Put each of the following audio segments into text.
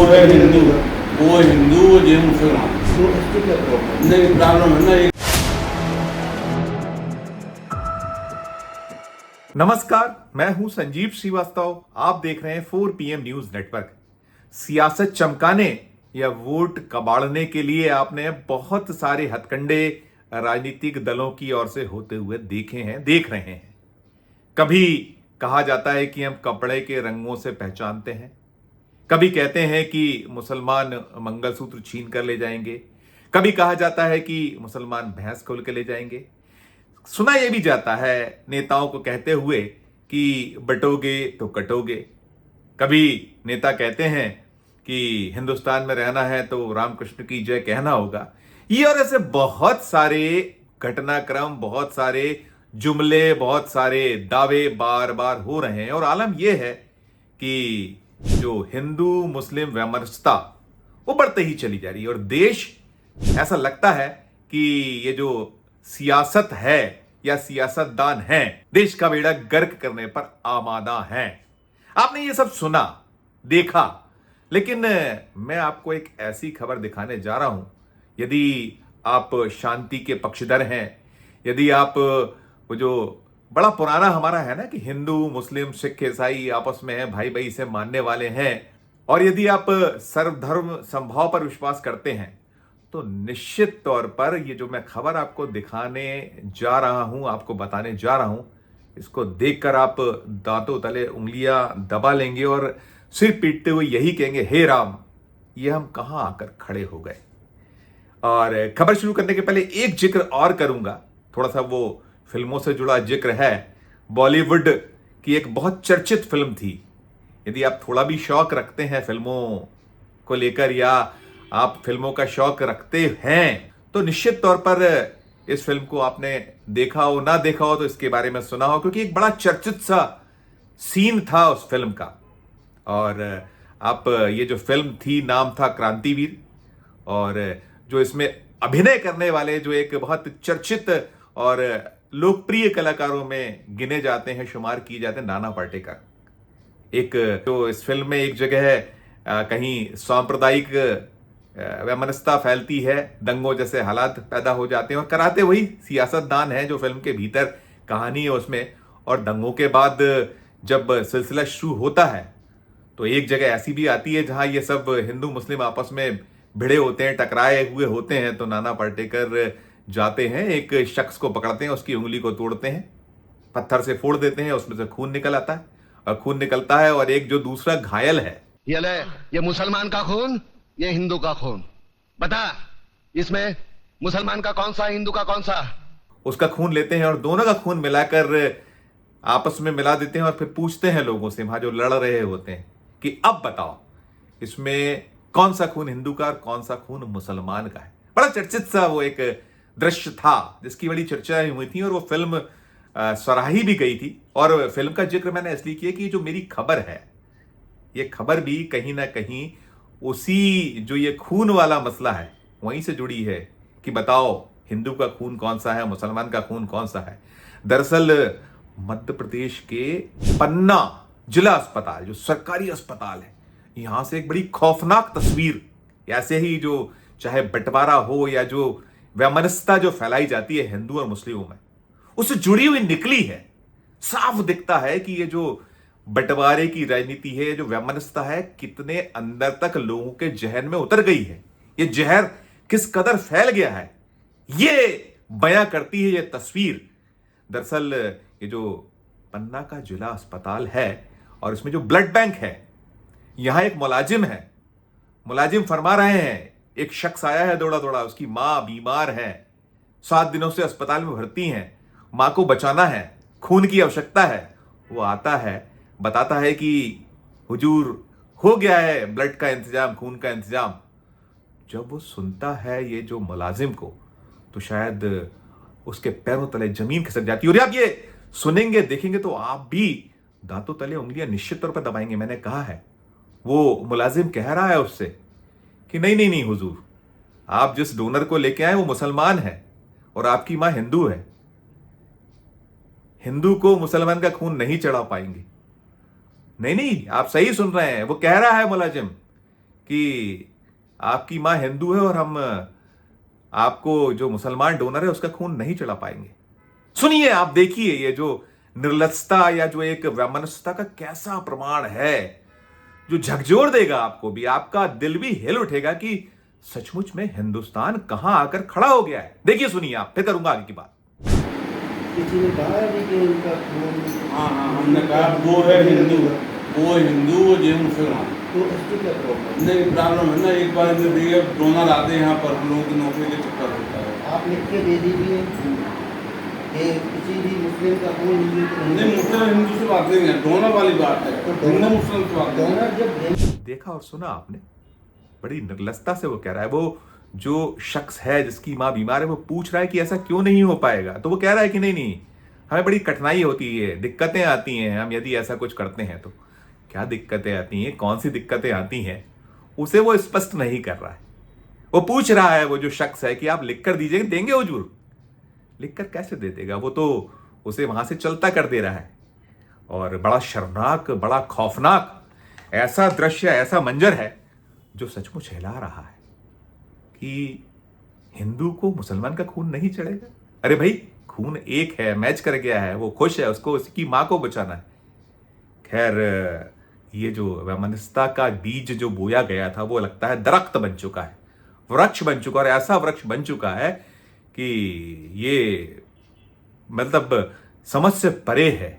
है हिंदू, वो हिंदू, ये मुसलमान। नहीं प्रॉब्लम है ना। नमस्कार, मैं हूं संजीव श्रीवास्तव। आप देख रहे हैं 4 PM न्यूज नेटवर्क। सियासत चमकाने या वोट कबाड़ने के लिए आपने बहुत सारे हथकंडे राजनीतिक दलों की ओर से होते हुए देखे हैं, देख रहे हैं। कभी कहा जाता है कि हम कपड़े के रंगों से पहचानते हैं, कभी कहते हैं कि मुसलमान मंगलसूत्र छीन कर ले जाएंगे, कभी कहा जाता है कि मुसलमान भैंस खोल के ले जाएंगे। सुना यह भी जाता है नेताओं को कहते हुए कि बटोगे तो कटोगे। कभी नेता कहते हैं कि हिंदुस्तान में रहना है तो रामकृष्ण की जय कहना होगा। ये और ऐसे बहुत सारे घटनाक्रम, बहुत सारे जुमले, बहुत सारे दावे बार बार हो रहे हैं और आलम यह है कि जो हिंदू मुस्लिम वैमनस्यता वो बढ़ते ही चली जा रही है और देश, ऐसा लगता है कि ये जो सियासत है या सियासतदान हैं, देश का बेड़ा गर्क करने पर आमादा हैं। आपने ये सब सुना, देखा, लेकिन मैं आपको एक ऐसी खबर दिखाने जा रहा हूं। यदि आप शांति के पक्षधर हैं, यदि आप वो जो बड़ा पुराना हमारा है ना कि हिंदू मुस्लिम सिख ईसाई आपस में है, भाई भाई से मानने वाले हैं, और यदि आप सर्वधर्म समभाव पर विश्वास करते हैं, तो निश्चित तौर पर ये जो मैं खबर आपको दिखाने जा रहा हूं, आपको बताने जा रहा हूं, इसको देखकर आप दांतों तले उंगलियां दबा लेंगे और सिर पीटते हुए यही कहेंगे, हे राम, ये हम कहां आकर खड़े हो गए। और खबर शुरू करने के पहले एक जिक्र और करूंगा, थोड़ा सा वो फिल्मों से जुड़ा जिक्र है। बॉलीवुड की एक बहुत चर्चित फिल्म थी। यदि आप थोड़ा भी शौक रखते हैं फिल्मों को लेकर या आप फिल्मों का शौक रखते हैं तो निश्चित तौर पर इस फिल्म को आपने देखा हो, ना देखा हो तो इसके बारे में सुना हो, क्योंकि एक बड़ा चर्चित सा सीन था उस फिल्म का। और आप ये जो फिल्म थी, नाम था क्रांतिवीर, और जो इसमें अभिनय करने वाले जो एक बहुत चर्चित और लोकप्रिय कलाकारों में गिने जाते हैं, शुमार किए जाते हैं, नाना पाटेकर। एक तो इस फिल्म में एक जगह है कहीं सांप्रदायिक वैमनस्यता फैलती है, दंगों जैसे हालात पैदा हो जाते हैं और कराते वही सियासतदान है जो फिल्म के भीतर कहानी है उसमें। और दंगों के बाद जब सिलसिला शुरू होता है तो एक जगह ऐसी भी आती है जहां ये सब हिंदू मुस्लिम आपस में भिड़े होते हैं, टकराए हुए होते हैं, तो नाना पाटेकर जाते हैं, एक शख्स को पकड़ते हैं, उसकी उंगली को तोड़ते हैं, पत्थर से फोड़ देते हैं, उसमें से खून निकल आता है और खून निकलता है और एक जो दूसरा घायल है, ये ले, ये मुसलमान का खून, ये हिंदू का खून, बता इसमें मुसलमान का कौन सा, हिंदू का कौन सा? उसका खून लेते हैं और दोनों का खून मिलाकर आपस में मिला देते हैं और फिर पूछते हैं लोगों से वहां जो लड़ रहे होते हैं कि अब बताओ इसमें कौन सा खून हिंदू का और कौन सा खून मुसलमान का है। बड़ा चर्चित सा वो एक दृश्य था जिसकी बड़ी चर्चाएं हुई थी और वो फिल्म सराही भी गई थी। और फिल्म का जिक्र मैंने इसलिए किया कि जो मेरी खबर है, ये खबर भी कहीं ना कहीं उसी जो ये खून वाला मसला है वहीं से जुड़ी है कि बताओ हिंदू का खून कौन सा है, मुसलमान का खून कौन सा है। दरअसल मध्य प्रदेश के पन्ना जिला अस्पताल, जो सरकारी अस्पताल है, यहां से एक बड़ी खौफनाक तस्वीर, ऐसे ही जो चाहे बंटवारा हो या जो वैमनस्यता जो फैलाई जाती है हिंदू और मुस्लिमों में, उससे जुड़ी हुई निकली है। साफ दिखता है कि ये जो बंटवारे की राजनीति है, जो वैमनस्यता है, कितने अंदर तक लोगों के जहन में उतर गई है, ये जहर किस कदर फैल गया है, ये बयां करती है ये तस्वीर। दरअसल ये जो पन्ना का जिला अस्पताल है और इसमें जो ब्लड बैंक है, यहां एक मुलाजिम है, मुलाजिम फरमा रहे हैं, एक शख्स आया है दौड़ा दौड़ा, उसकी मां बीमार है, 7 दिनों से अस्पताल में भर्ती हैं, मां को बचाना है, खून की आवश्यकता है। वो आता है, बताता है कि हुजूर हो गया है ब्लड का इंतजाम, खून का इंतजाम। जब वो सुनता है ये जो मुलाजिम को, तो शायद उसके पैरों तले जमीन खिसक जाती है। और आप ये सुनेंगे, देखेंगे तो आप भी दांतों तले उंगलियां निश्चित तौर पर दबाएंगे। मैंने कहा है, वो मुलाजिम कह रहा है उससे कि नहीं नहीं नहीं हुजूर, आप जिस डोनर को लेके आए वो मुसलमान है और आपकी मां हिंदू है, हिंदू को मुसलमान का खून नहीं चढ़ा पाएंगे। नहीं नहीं, आप सही सुन रहे हैं, वो कह रहा है मुलाजिम कि आपकी माँ हिंदू है और हम आपको जो मुसलमान डोनर है उसका खून नहीं चढ़ा पाएंगे। सुनिए, आप देखिए ये जो निर्लजता या जो एक वैमनस्यता का कैसा प्रमाण है, जो झकझोर देगा आपको भी, आपका दिल भी हिल उठेगा कि सचमुच में हिंदुस्तान कहां आकर खड़ा हो गया है। देखिए, सुनिए आप, फिर करूंगा आगे की बात। किसी ने कहा है कि उनका हाँ हाँ, हमने कहा वो है हिंदू, वो ये मुसलमान। तो उसकी क्या प्रॉब्लम? नहीं, प्रॉब्लम है ना, एक बार देखिए डोनर आते हैं यहाँ पर, हम लोगों की नौकरी के चक्कर होता है। आप लिख के दे दीजिए कि किसी भी मुस्लिम का कोई हिंदू को नहीं, मुस्लिम हिंदू से बात नहीं है, डोनर वाली बात है, तो हिंदू मुस्लिम से बात नहीं है। डोनर जब देखा और सुना आपने, बड़ी निर्लजता से वो कह रहा है। वो जो शख्स है जिसकी माँ बीमार है वो पूछ रहा है कि ऐसा क्यों नहीं हो पाएगा, तो वो कह रहा है कि नहीं नहीं, हमें बड़ी कठिनाई होती है, दिक्कतें आती हैं हम यदि ऐसा कुछ करते हैं तो। क्या दिक्कतें आती हैं, कौन सी दिक्कतें आती हैं, उसे वो स्पष्ट नहीं कर रहा है। वो पूछ रहा है, वो जो शख्स है, कि आप लिख कर दीजिए, देंगे हुजूर? लिख कर कैसे दे देगा, वो तो उसे वहां से चलता कर दे रहा है। और बड़ा शर्मनाक, बड़ा खौफनाक ऐसा दृश्य, ऐसा मंजर है जो सचमुच हिला रहा है कि हिंदू को मुसलमान का खून नहीं चढ़ेगा। अरे भाई, खून एक है, मैच कर गया है, वो खुश है, उसको उसकी मां को बचाना है। खैर, ये जो वैमनस्यता का बीज जो बोया गया था वो लगता है दरख्त बन चुका है, वृक्ष बन चुका, और ऐसा वृक्ष बन चुका है कि ये मतलब समझ से परे है।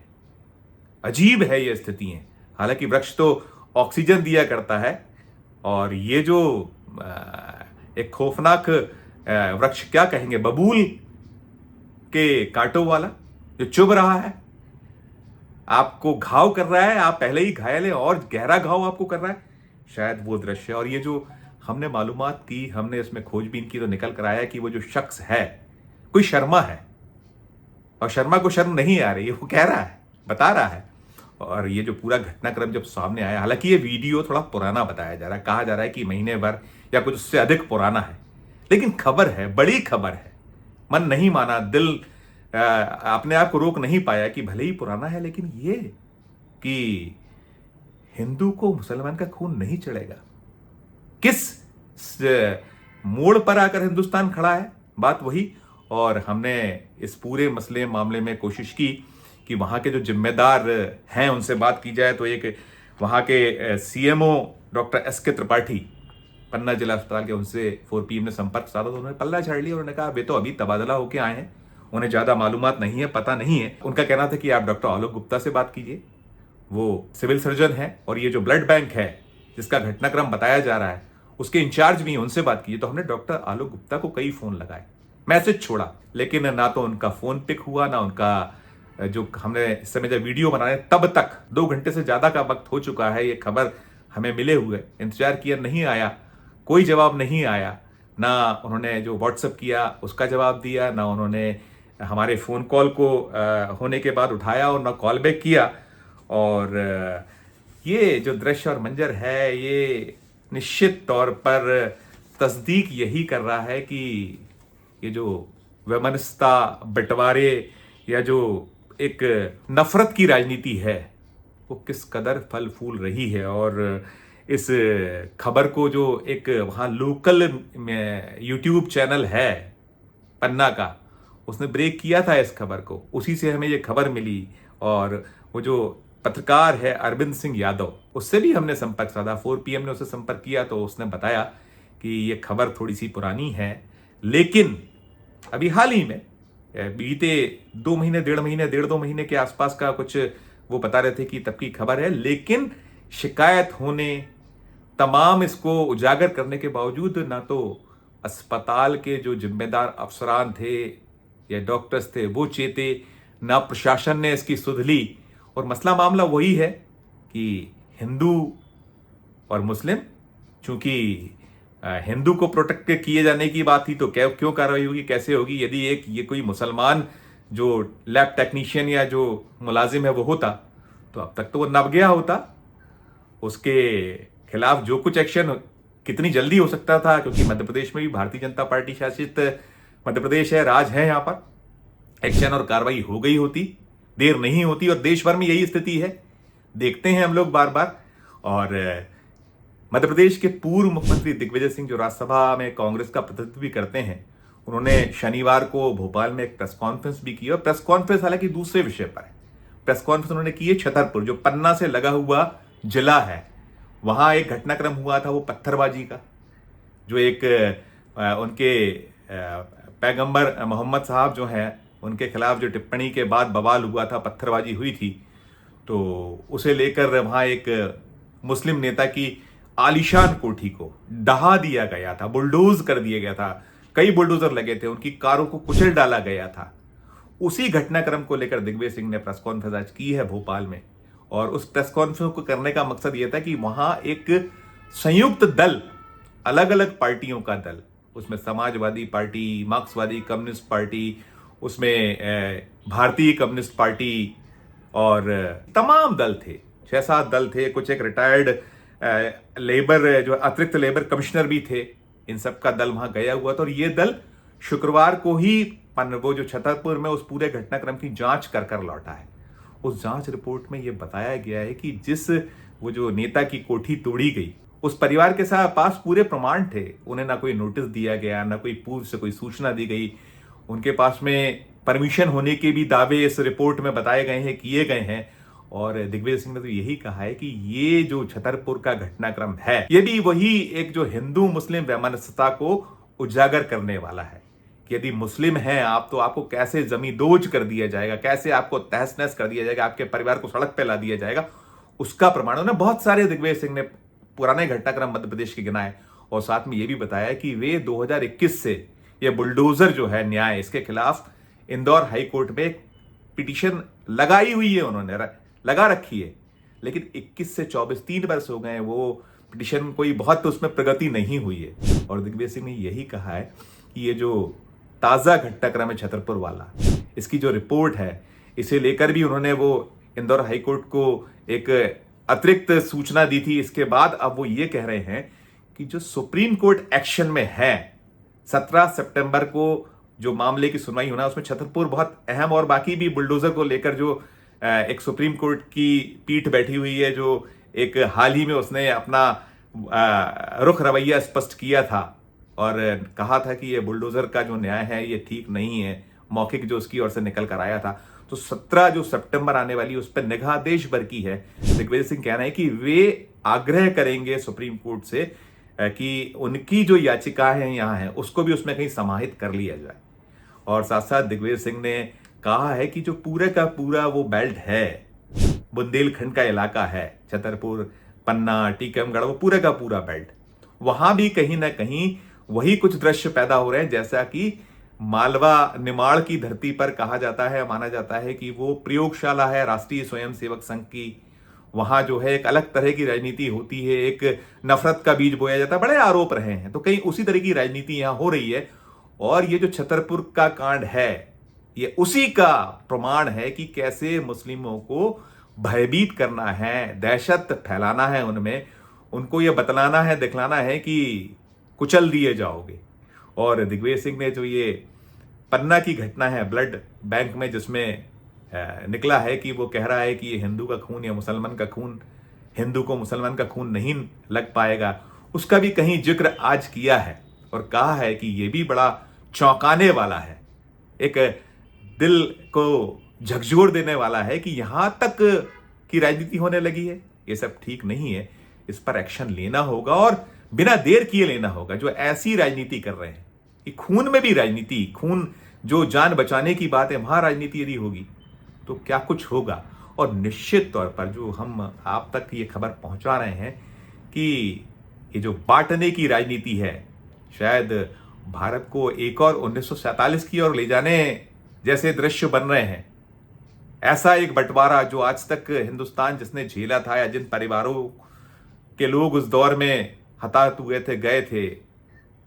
अजीब है ये स्थितियां। हालांकि वृक्ष तो ऑक्सीजन दिया करता है, और ये जो एक खौफनाक वृक्ष, क्या कहेंगे, बबूल के कांटों वाला, जो चुभ रहा है, आपको घाव कर रहा है, आप पहले ही घायल है और गहरा घाव आपको कर रहा है, शायद वो दृश्य। और ये जो हमने मालूमात की, हमने इसमें खोजबीन की, तो निकल कर आया कि वो जो शख्स है कोई शर्मा है, और शर्मा को शर्म नहीं आ रही है, वो कह रहा है, बता रहा है। और ये जो पूरा घटनाक्रम जब सामने आया, हालांकि ये वीडियो थोड़ा पुराना बताया जा रहा है, कहा जा रहा है कि महीने भर या कुछ उससे अधिक पुराना है, लेकिन खबर है, बड़ी खबर है। मन नहीं माना, दिल अपने आप को रोक नहीं पाया कि भले ही पुराना है, लेकिन ये कि हिंदू को मुसलमान का खून नहीं चढ़ेगा, किस मोड़ पर आकर हिंदुस्तान खड़ा है, बात वही। और हमने इस पूरे मसले मामले में कोशिश की कि वहाँ के जो जिम्मेदार हैं उनसे बात की जाए। तो एक वहाँ के सीएमओ डॉक्टर एस.के. त्रिपाठी, पन्ना जिला अस्पताल के, उनसे 4 PM ने संपर्क साधा, तो उन्होंने पल्ला झाड़ लिया। उन्होंने कहा वे तो अभी तबादला होके आए हैं, उन्हें ज़्यादा मालूमात नहीं है, पता नहीं है। उनका कहना था कि आप डॉक्टर आलोक गुप्ता से बात कीजिए, वो सिविल सर्जन है, और ये जो ब्लड बैंक है जिसका घटनाक्रम बताया जा रहा है उसके इंचार्ज भी हैं, उनसे बात कीजिए। तो हमने डॉक्टर आलोक गुप्ता को कई फोन लगाए, मैसेज छोड़ा, लेकिन ना तो उनका फोन पिक हुआ, ना उनका जो हमने इस समय जब वीडियो बना रहे हैं तब तक 2 घंटे से ज्यादा का वक्त हो चुका है, ये खबर हमें मिले हुए, इंतजार किया, नहीं आया, कोई जवाब नहीं आया। ना उन्होंने जो व्हाट्सएप किया उसका जवाब दिया, ना उन्होंने हमारे फ़ोन कॉल को होने के बाद उठाया, और ना कॉल बैक किया। और ये जो दृश्य और मंजर है, ये निश्चित तौर पर तस्दीक यही कर रहा है कि ये जो वैमनस्यता, बंटवारे, या जो एक नफरत की राजनीति है वो किस कदर फल फूल रही है। और इस खबर को जो एक वहाँ लोकल यूट्यूब चैनल है पन्ना का, उसने ब्रेक किया था इस खबर को, उसी से हमें ये खबर मिली। और वो जो पत्रकार है अरविंद सिंह यादव, उससे भी हमने संपर्क साधा, 4 PM ने उससे संपर्क किया, तो उसने बताया कि ये खबर थोड़ी सी पुरानी है, लेकिन अभी हाल ही में बीते 2 महीने, 1.5 महीने के आसपास का कुछ वो बता रहे थे कि तब की खबर है। लेकिन शिकायत होने, तमाम इसको उजागर करने के बावजूद ना तो अस्पताल के जो जिम्मेदार अफसरान थे या डॉक्टर्स थे वो चेते, ना प्रशासन ने इसकी सुध ली। और मसला मामला वही है कि हिंदू और मुस्लिम, चूंकि हिंदू को प्रोटेक्ट किए जाने की बात थी, तो क्यों कार्रवाई होगी, कैसे होगी? यदि ये कोई मुसलमान जो लैब टेक्नीशियन या जो मुलाजिम है वो होता, तो अब तक तो वो नब गया होता, उसके खिलाफ जो कुछ एक्शन कितनी जल्दी हो सकता था, क्योंकि मध्य प्रदेश में भी भारतीय जनता पार्टी शासित मध्य प्रदेश है, राज है, यहाँ पर एक्शन और कार्रवाई हो गई होती, देर नहीं होती। और देश भर में यही स्थिति है, देखते हैं हम लोग बार बार। और मध्य प्रदेश के पूर्व मुख्यमंत्री दिग्विजय सिंह, जो राज्यसभा में कांग्रेस का प्रतिनिधित्व भी करते हैं, उन्होंने शनिवार को भोपाल में एक प्रेस कॉन्फ्रेंस भी की, और प्रेस कॉन्फ्रेंस हालांकि दूसरे विषय पर है। प्रेस कॉन्फ्रेंस उन्होंने की है छतरपुर, जो पन्ना से लगा हुआ जिला है, वहां एक घटनाक्रम हुआ था वो पत्थरबाजी का, जो एक उनके पैगंबर मोहम्मद साहब जो हैं उनके खिलाफ जो टिप्पणी के बाद बवाल हुआ था, पत्थरबाजी हुई थी, तो उसे लेकर वहां एक मुस्लिम नेता की आलीशान कोठी को ढहा दिया गया था, बुलडोज कर दिया गया था, कई बुलडोजर लगे थे, उनकी कारों को कुचल डाला गया था। उसी घटनाक्रम को लेकर दिग्विजय सिंह ने प्रेस कॉन्फ्रेंस आज की है भोपाल में, और उस प्रेस कॉन्फ्रेंस को करने का मकसद यह था कि वहां एक संयुक्त दल, अलग अलग पार्टियों का दल, उसमें समाजवादी पार्टी, मार्क्सवादी कम्युनिस्ट पार्टी, उसमें भारतीय कम्युनिस्ट पार्टी और तमाम दल थे, 6-7 दल थे, कुछ एक रिटायर्ड लेबर, जो अतिरिक्त लेबर कमिश्नर भी थे, इन सब का दल वहां गया हुआ था। और ये दल शुक्रवार को ही वो जो छतरपुर में उस पूरे घटनाक्रम की जांच कर लौटा है। उस जांच रिपोर्ट में यह बताया गया है कि जिस वो जो नेता की कोठी तोड़ी गई, उस परिवार के साथ पास पूरे प्रमाण थे, उन्हें ना कोई नोटिस दिया गया, ना कोई पूर्व से कोई सूचना दी गई, उनके पास में परमिशन होने के भी दावे इस रिपोर्ट में बताए गए हैं, किए गए हैं। और दिग्विजय सिंह ने तो यही कहा है कि ये जो छतरपुर का घटनाक्रम है, ये भी वही एक जो हिंदू मुस्लिम वैमनस्यता को उजागर करने वाला है कि यदि मुस्लिम हैं आप, तो आपको कैसे जमींदोज कर दिया जाएगा, कैसे आपको तहस नहस कर दिया जाएगा, आपके परिवार को सड़क पे ला दिया जाएगा, उसका प्रमाण उन्होंने बहुत सारे दिग्विजय सिंह ने पुराने घटनाक्रम मध्य प्रदेश के गिनाए। और साथ में यह भी बताया कि वे 2021 से ये बुलडोजर जो है न्याय, इसके खिलाफ इंदौर हाई कोर्ट में एक पिटीशन लगाई हुई है, उन्होंने लगा रखी है, लेकिन 21 से 24 3 वर्ष हो गए, वो पिटीशन कोई बहुत उसमें प्रगति नहीं हुई है। और दिग्विजय सिंह ने यही कहा है कि ये जो ताजा घटनाक्रम है छतरपुर वाला, इसकी जो रिपोर्ट है, इसे लेकर भी उन्होंने वो इंदौर हाई कोर्ट को एक अतिरिक्त सूचना दी थी। इसके बाद अब वो ये कह रहे हैं कि जो सुप्रीम कोर्ट एक्शन में है, 17 सितंबर को जो मामले की सुनवाई होना, उसमें छतरपुर बहुत अहम, और बाकी भी बुलडोजर को लेकर जो एक सुप्रीम कोर्ट की पीठ बैठी हुई है, जो एक हाल ही में उसने अपना रुख रवैया स्पष्ट किया था और कहा था कि ये बुलडोजर का जो न्याय है ये ठीक नहीं है, मौखिक जो उसकी ओर से निकल कर आया था। तो 17 जो सितंबर आने वाली, उस पर निगाह देश भर की है। दिग्विजय सिंह कहना है कि वे आग्रह करेंगे सुप्रीम कोर्ट से कि उनकी जो याचिकाएं यहाँ है उसको भी उसमें कहीं समाहित कर लिया जाए। और साथ साथ दिग्विजय सिंह ने कहा है कि जो पूरे का पूरा वो बेल्ट है, बुंदेलखंड का इलाका है, छतरपुर, पन्ना, टीकमगढ़, वो पूरे का पूरा बेल्ट, वहां भी कहीं ना कहीं वही कुछ दृश्य पैदा हो रहे हैं जैसा कि मालवा निमाड़ की धरती पर कहा जाता है, माना जाता है कि वो प्रयोगशाला है राष्ट्रीय स्वयंसेवक संघ की। वहां जो है एक अलग तरह की राजनीति होती है, एक नफरत का बीज बोया जाता है, बड़े आरोप रहे हैं, तो कहीं उसी तरह की राजनीति यहां हो रही है। और ये जो छतरपुर का कांड है, ये उसी का प्रमाण है कि कैसे मुस्लिमों को भयभीत करना है, दहशत फैलाना है उनमें, उनको ये बतलाना है, दिखलाना है कि कुचल दिए जाओगे। और दिग्विजय सिंह ने जो ये पन्ना की घटना है ब्लड बैंक में, जिसमें निकला है कि वो कह रहा है कि ये हिंदू का खून या मुसलमान का खून, हिंदू को मुसलमान का खून नहीं लग पाएगा, उसका भी कहीं जिक्र आज किया है और कहा है कि ये भी बड़ा चौंकाने वाला है, एक दिल को झकझोर देने वाला है कि यहां तक की राजनीति होने लगी है। ये सब ठीक नहीं है, इस पर एक्शन लेना होगा और बिना देर किए लेना होगा। जो ऐसी राजनीति कर रहे हैं कि खून में भी राजनीति, खून जो जान बचाने की बात है, वहां राजनीति यदि होगी तो क्या कुछ होगा। और निश्चित तौर पर जो हम आप तक ये खबर पहुंचा रहे हैं कि ये जो बांटने की राजनीति है, शायद भारत को एक और 1947 की ओर ले जाने जैसे दृश्य बन रहे हैं। ऐसा एक बंटवारा जो आज तक हिंदुस्तान जिसने झेला था, या जिन परिवारों के लोग उस दौर में हताहत हुए थे, गए थे,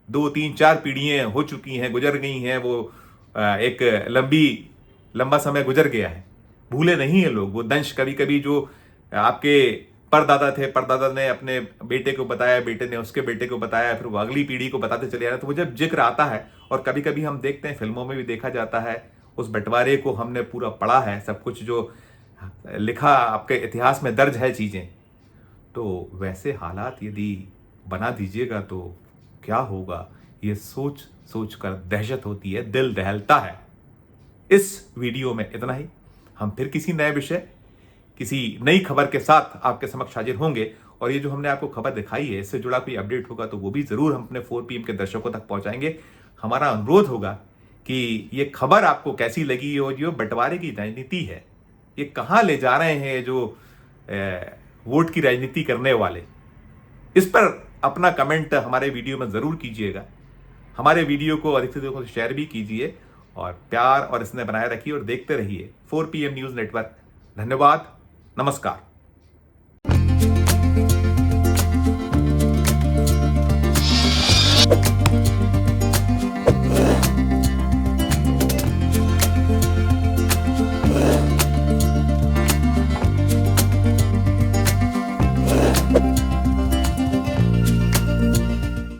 2, 3, 4 पीढ़ियां हो चुकी हैं, गुजर गई हैं, वो एक लंबा समय गुजर गया है, भूले नहीं है लोग। वो दंश कभी कभी जो आपके परदादा थे, परदादा ने अपने बेटे को बताया, बेटे ने उसके बेटे को बताया, फिर वो अगली पीढ़ी को बताते चले आ रहे, तो वो जब जिक्र आता है, और कभी कभी हम देखते हैं फिल्मों में भी देखा जाता है, उस बंटवारे को हमने पूरा पढ़ा है, सब कुछ जो लिखा आपके इतिहास में दर्ज है चीजें, तो वैसे हालात यदि बना दीजिएगा तो क्या होगा, ये सोच सोच कर दहशत होती है, दिल दहलता है। इस वीडियो में इतना ही। हम फिर किसी नए विषय, किसी नई खबर के साथ आपके समक्ष हाजिर होंगे। और ये जो हमने आपको खबर दिखाई है, इससे जुड़ा कोई अपडेट होगा तो वो भी जरूर हम अपने 4 PM के दर्शकों तक पहुंचाएंगे। हमारा अनुरोध होगा कि ये खबर आपको कैसी लगी और जो बंटवारे की राजनीति है, ये कहां ले जा रहे हैं जो वोट की राजनीति करने वाले, इस पर अपना कमेंट हमारे वीडियो में जरूर कीजिएगा। हमारे वीडियो को अधिक से अधिक शेयर भी कीजिए और प्यार और स्नेह बनाए रखिए और देखते रहिए 4 PM न्यूज नेटवर्क। धन्यवाद, नमस्कार।